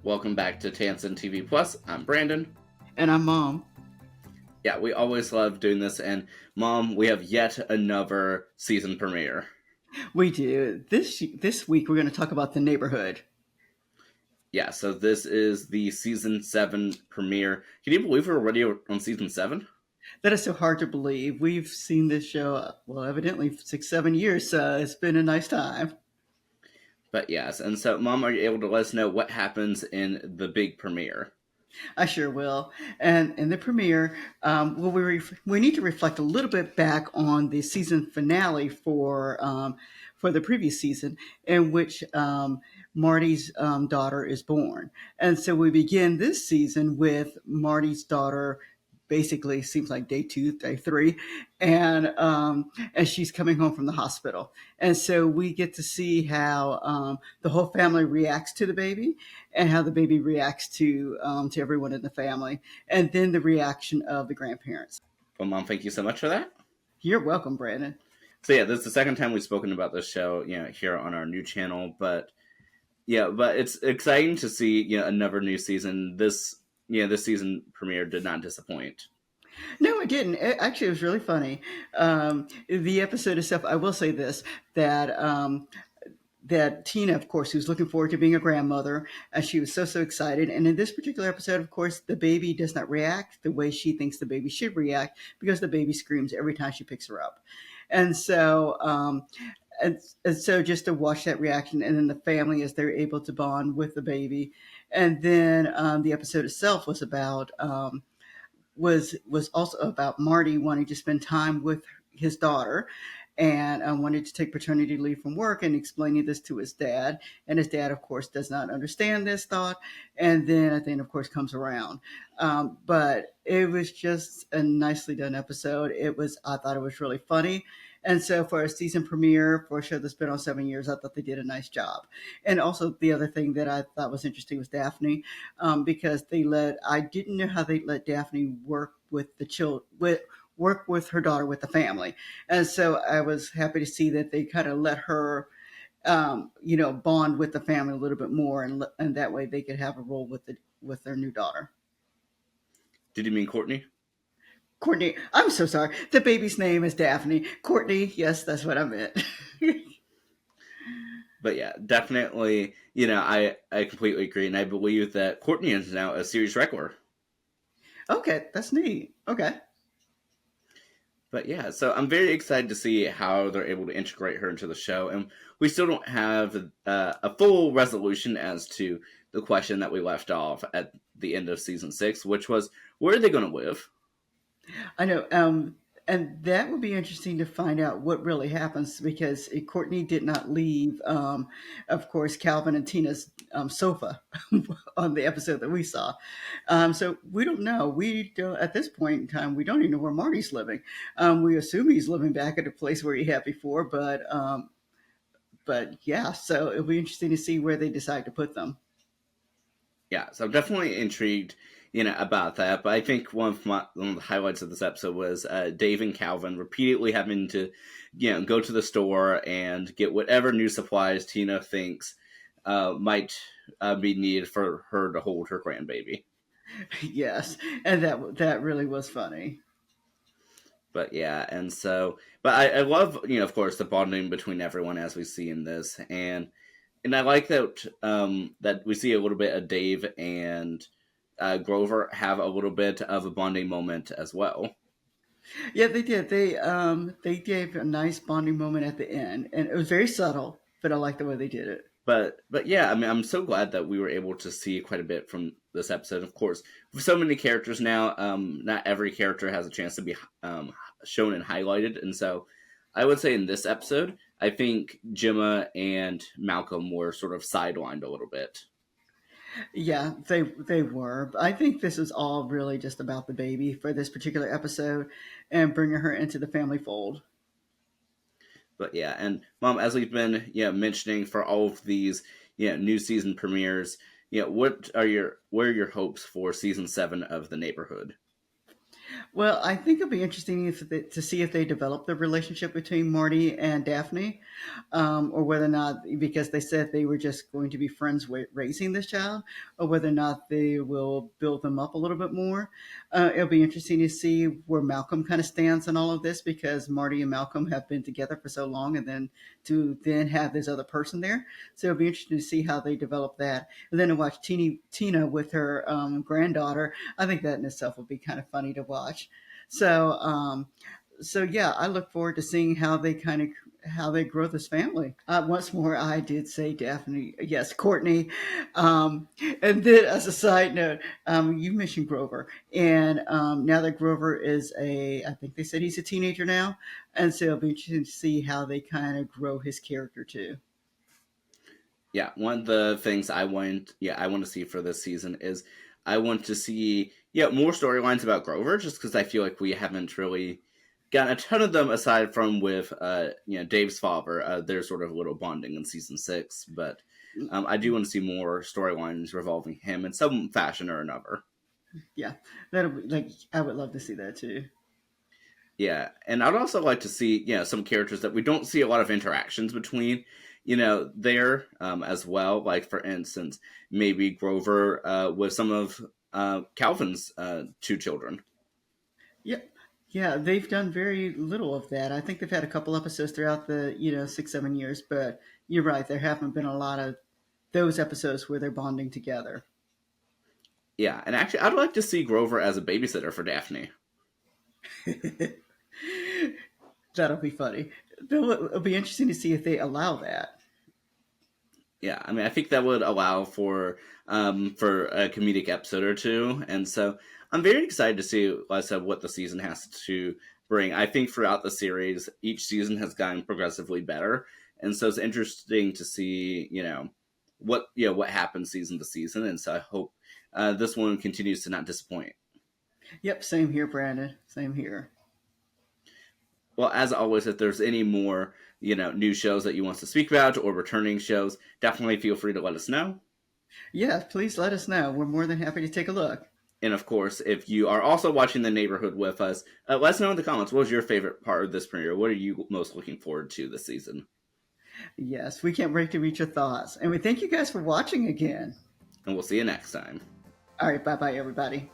Welcome back to Tansson TV Plus. I'm Brandon. And I'm Mom. Yeah, we always love doing this, and Mom, we have yet another season premiere. We do. This week we're going to talk about The Neighborhood. Yeah, so this is the season 7 premiere. Can you believe we're already on season 7? That is so hard to believe. We've seen this show, evidently 6-7 years, so it's been a nice time. But yes, and so Mom, are you able to let us know what happens in the big premiere? I sure will. And in the premiere, we need to reflect a little bit back on the season finale for the previous season, in which Marty's daughter is born. And so we begin this season with Marty's daughter. Basically, seems like day 2, day 3, and she's coming home from the hospital, and so we get to see how the whole family reacts to the baby, and how the baby reacts to everyone in the family, and then the reaction of the grandparents. Well, Mom, thank you so much for that. You're welcome, Brandon. So yeah, this is the second time we've spoken about this show, here on our new channel, but it's exciting to see, another new season. This season premiere did not disappoint. No, it didn't. Actually, it was really funny. The episode itself, I will say this, that Tina, of course, who's looking forward to being a grandmother, and she was so excited. And in this particular episode, of course, the baby does not react the way she thinks the baby should react, because the baby screams every time she picks her up. And so, and so just to watch that reaction, and then the family as they're able to bond with the baby. And then the episode itself was about was also about Marty wanting to spend time with his daughter, and wanted to take paternity leave from work, and explaining this to his dad. And his dad, of course, does not understand this thought, and then at the end, of course, comes around. But it was just a nicely done episode. I thought it was really funny. And so for a season premiere for a show that's been on 7 years, I thought they did a nice job. And also the other thing that I thought was interesting was Daphne, because I didn't know how they let Daphne work with the children, work with her daughter, with the family. And so I was happy to see that they kind of let her, bond with the family a little bit more, and that way they could have a role with their new daughter. Did you mean Courtney? Courtney, I'm so sorry. The baby's name is Daphne. Courtney, yes, that's what I meant. But yeah, definitely, I completely agree. And I believe that Courtney is now a series regular. Okay, that's neat. Okay. But yeah, so I'm very excited to see how they're able to integrate her into the show. And we still don't have a full resolution as to the question that we left off at the end of season 6, which was, where are they going to live? I know. And that would be interesting to find out what really happens, because Courtney did not leave, of course, Calvin and Tina's sofa on the episode that we saw. So we don't know. We don't, at this point in time, we don't even know where Marty's living. We assume he's living back at a place where he had before, but yeah, so it'll be interesting to see where they decide to put them. Yeah, so I'm definitely intrigued, about that. But I think one of the highlights of this episode was Dave and Calvin repeatedly having to, go to the store and get whatever new supplies Tina thinks might be needed for her to hold her grandbaby. Yes, and that really was funny. But yeah, and so, but I love, of course, the bonding between everyone as we see in this, and I like that that we see a little bit of Dave and Grover have a little bit of a bonding moment as well. Yeah, they did. They gave a nice bonding moment at the end, and it was very subtle, but I like the way they did it. But yeah, I mean, I'm so glad that we were able to see quite a bit from this episode. Of course, with so many characters now, not every character has a chance to be shown and highlighted, and so I would say in this episode, I think Gemma and Malcolm were sort of sidelined a little bit. Yeah, they were. I think this is all really just about the baby for this particular episode, and bringing her into the family fold. But yeah, and Mom, as we've been mentioning for all of these new season premieres, what are your hopes for season 7 of The Neighborhood? Well, I think it'll be interesting to see if they develop the relationship between Marty and Daphne, or whether or not, because they said they were just going to be friends raising this child, or whether or not they will build them up a little bit more. It'll be interesting to see where Malcolm kind of stands in all of this, because Marty and Malcolm have been together for so long, and then to then have this other person there. So it'll be interesting to see how they develop that. And then to watch Tina with her granddaughter, I think that in itself will be kind of funny to watch. So, so yeah, I look forward to seeing how they how they grow this family. Once more, I did say Daphne, yes, Courtney. And then, as a side note, you mentioned Grover, and now that Grover is I think they said he's a teenager now, and so it'll be interesting to see how they kind of grow his character too. Yeah, one of the things I want to see for this season is I want to see more storylines about Grover, just because I feel like we haven't really gotten a ton of them aside from with Dave's father. There's sort of a little bonding in season 6, but I do want to see more storylines revolving him in some fashion or another. Yeah, that'll be like, I would love to see that too. Yeah, and I'd also like to see some characters that we don't see a lot of interactions between, there as well. Like for instance, maybe Grover with some of Calvin's 2 children. Yeah, yeah, they've done very little of that. I think they've had a couple episodes throughout the 6 7 years, but you're right, there haven't been a lot of those episodes where they're bonding together. Yeah, and actually, I'd like to see Grover as a babysitter for Daphne. That'll be funny. It'll be interesting to see if they allow that. Yeah, I mean, I think that would allow for a comedic episode or two, and so I'm very excited to see, like I said, what the season has to bring. I think throughout the series, each season has gotten progressively better, and so it's interesting to see, what happens season to season, and so I hope this one continues to not disappoint. Yep, same here, Brandon. Same here. Well, as always, if there's any more, new shows that you want to speak about or returning shows, definitely feel free to let us know. Yeah, please let us know. We're more than happy to take a look. And of course, if you are also watching The Neighborhood with us, let us know in the comments, what was your favorite part of this premiere? What are you most looking forward to this season? Yes, we can't wait to read your thoughts. And we thank you guys for watching again. And we'll see you next time. All right, bye bye, everybody.